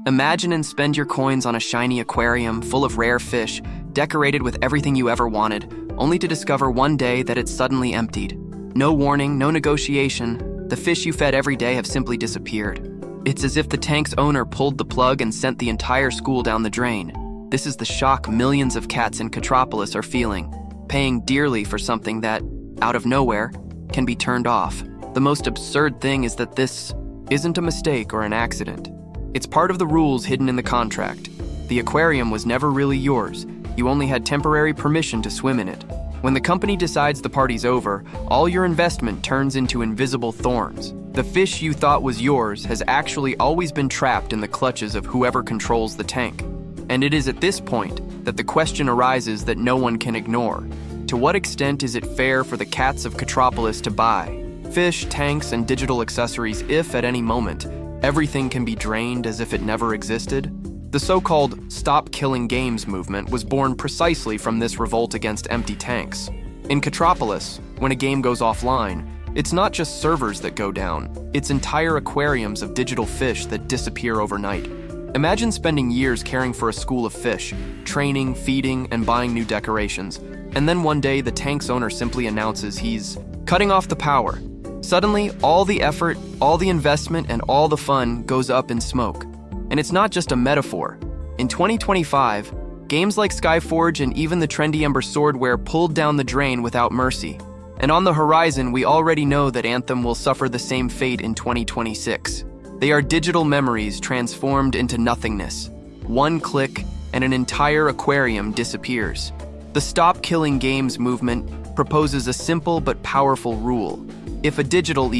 Imagine and spend your coins on a shiny aquarium full of rare fish, decorated with everything you ever wanted, only to discover one day that it's suddenly emptied. No warning, no negotiation. The fish you fed every day have simply disappeared. It's as if the tank's owner pulled the plug and sent the entire school down the drain. This is the shock millions of cats in Catropolis are feeling, paying dearly for something that, out of nowhere, can be turned off. The most absurd thing is that this isn't a mistake or an accident. It's part of the rules hidden in the contract. The aquarium was never really yours. You only had temporary permission to swim in it. When the company decides the party's over, all your investment turns into invisible thorns. The fish you thought was yours has actually always been trapped in the clutches of whoever controls the tank. And it is at this point that the question arises that no one can ignore. To what extent is it fair for the cats of Catropolis to buy fish, tanks, and digital accessories if, at any moment, everything can be drained as if it never existed? The so-called Stop Killing Games movement was born precisely from this revolt against empty tanks. In Catropolis, when a game goes offline, it's not just servers that go down, it's entire aquariums of digital fish that disappear overnight. Imagine spending years caring for a school of fish, training, feeding, and buying new decorations, and then one day the tank's owner simply announces he's cutting off the power. Suddenly, all the effort, all the investment, and all the fun goes up in smoke. And it's not just a metaphor. In 2025, games like Skyforge and even the trendy Ember Swordware pulled down the drain without mercy. And on the horizon, we already know that Anthem will suffer the same fate in 2026. They are digital memories transformed into nothingness. One click, and an entire aquarium disappears. The Stop Killing Games movement proposes a simple but powerful rule. If a digital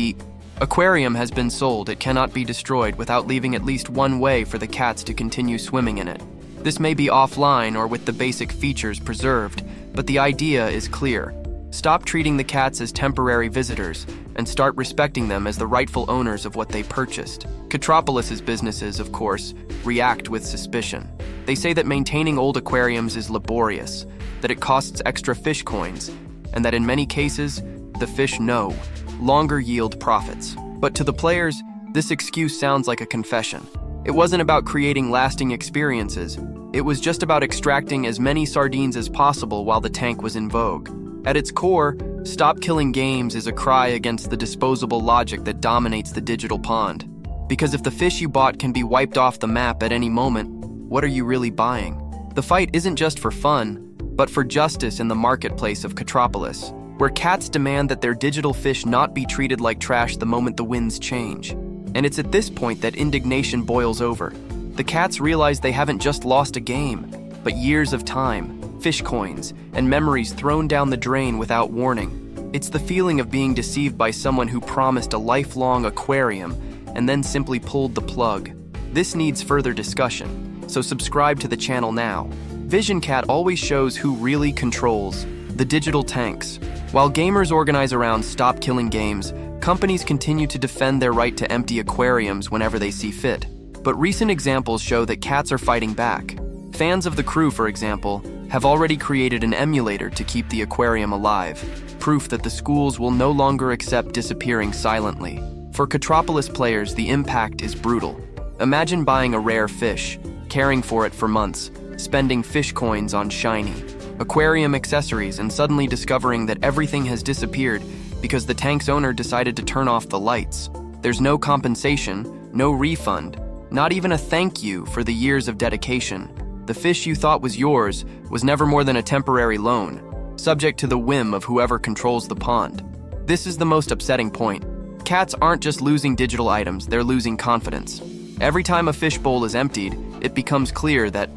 aquarium has been sold, it cannot be destroyed without leaving at least one way for the cats to continue swimming in it. This may be offline or with the basic features preserved, but the idea is clear. Stop treating the cats as temporary visitors and start respecting them as the rightful owners of what they purchased. Catropolis's businesses, of course, react with suspicion. They say that maintaining old aquariums is laborious, that it costs extra fish coins, and that in many cases, the fish no longer yield profits. But to the players, this excuse sounds like a confession. It wasn't about creating lasting experiences. It was just about extracting as many sardines as possible while the tank was in vogue. At its core, Stop Killing Games is a cry against the disposable logic that dominates the digital pond. Because if the fish you bought can be wiped off the map at any moment, what are you really buying? The fight isn't just for fun, but for justice in the marketplace of Catropolis, where cats demand that their digital fish not be treated like trash the moment the winds change. And it's at this point that indignation boils over. The cats realize they haven't just lost a game, but years of time, fish coins, and memories thrown down the drain without warning. It's the feeling of being deceived by someone who promised a lifelong aquarium and then simply pulled the plug. This needs further discussion, so subscribe to the channel now. VisionCat always shows who really controls the digital tanks. While gamers organize around Stop Killing Games, companies continue to defend their right to empty aquariums whenever they see fit. But recent examples show that cats are fighting back. Fans of The Crew, for example, have already created an emulator to keep the aquarium alive, proof that the schools will no longer accept disappearing silently. For Catropolis players, the impact is brutal. Imagine buying a rare fish, caring for it for months, spending fish coins on shiny aquarium accessories, and suddenly discovering that everything has disappeared because the tank's owner decided to turn off the lights. There's no compensation, no refund, not even a thank you for the years of dedication. The fish you thought was yours was never more than a temporary loan, subject to the whim of whoever controls the pond. This is the most upsetting point. Cats aren't just losing digital items, they're losing confidence. Every time a fishbowl is emptied, it becomes clear that,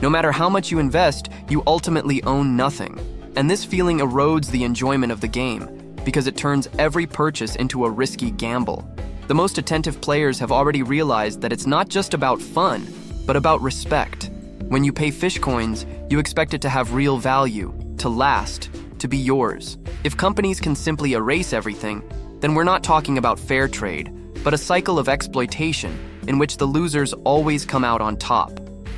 no matter how much you invest, you ultimately own nothing. And this feeling erodes the enjoyment of the game, because it turns every purchase into a risky gamble. The most attentive players have already realized that it's not just about fun, but about respect. When you pay fish coins, you expect it to have real value, to last, to be yours. If companies can simply erase everything, then we're not talking about fair trade, but a cycle of exploitation in which the losers always come out on top.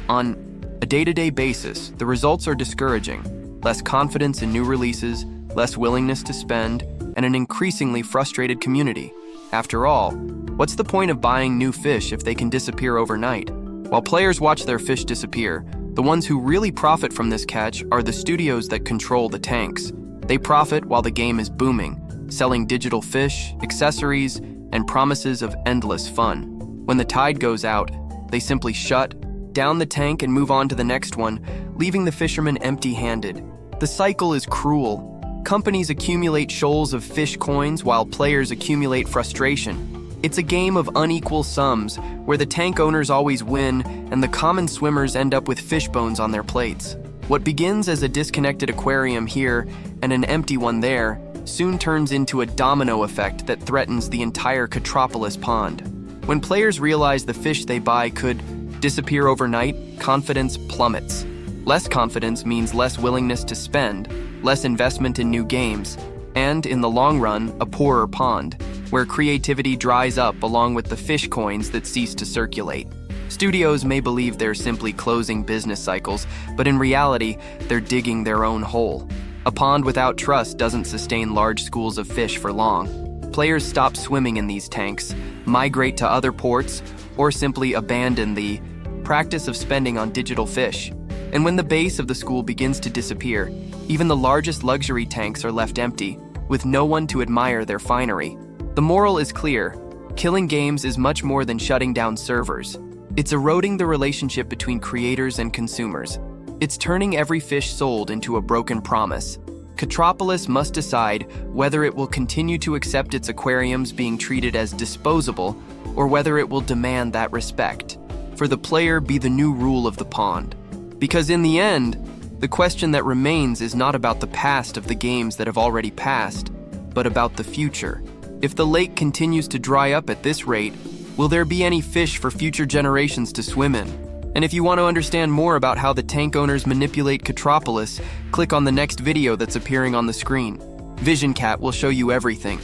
On a day-to-day basis, the results are discouraging. Less confidence in new releases, less willingness to spend, and an increasingly frustrated community. After all, what's the point of buying new fish if they can disappear overnight? While players watch their fish disappear, the ones who really profit from this catch are the studios that control the tanks. They profit while the game is booming, selling digital fish, accessories, and promises of endless fun. When the tide goes out, they simply shut down the tank and move on to the next one, leaving the fishermen empty-handed. The cycle is cruel. Companies accumulate shoals of fish coins while players accumulate frustration. It's a game of unequal sums, where the tank owners always win and the common swimmers end up with fish bones on their plates. What begins as a disconnected aquarium here and an empty one there soon turns into a domino effect that threatens the entire Catropolis pond. When players realize the fish they buy could disappear overnight, confidence plummets. Less confidence means less willingness to spend, less investment in new games, and, in the long run, a poorer pond, where creativity dries up along with the fish coins that cease to circulate. Studios may believe they're simply closing business cycles, but in reality, they're digging their own hole. A pond without trust doesn't sustain large schools of fish for long. Players stop swimming in these tanks, migrate to other ports, or simply abandon the practice of spending on digital fish. And when the base of the school begins to disappear, even the largest luxury tanks are left empty, with no one to admire their finery. The moral is clear: killing games is much more than shutting down servers. It's eroding the relationship between creators and consumers. It's turning every fish sold into a broken promise. Catropolis must decide whether it will continue to accept its aquariums being treated as disposable, or whether it will demand that respect. For the player be the new rule of the pond. Because in the end, the question that remains is not about the past of the games that have already passed, but about the future. If the lake continues to dry up at this rate, will there be any fish for future generations to swim in? And if you want to understand more about how the tank owners manipulate Catropolis, click on the next video that's appearing on the screen. VisionCat will show you everything.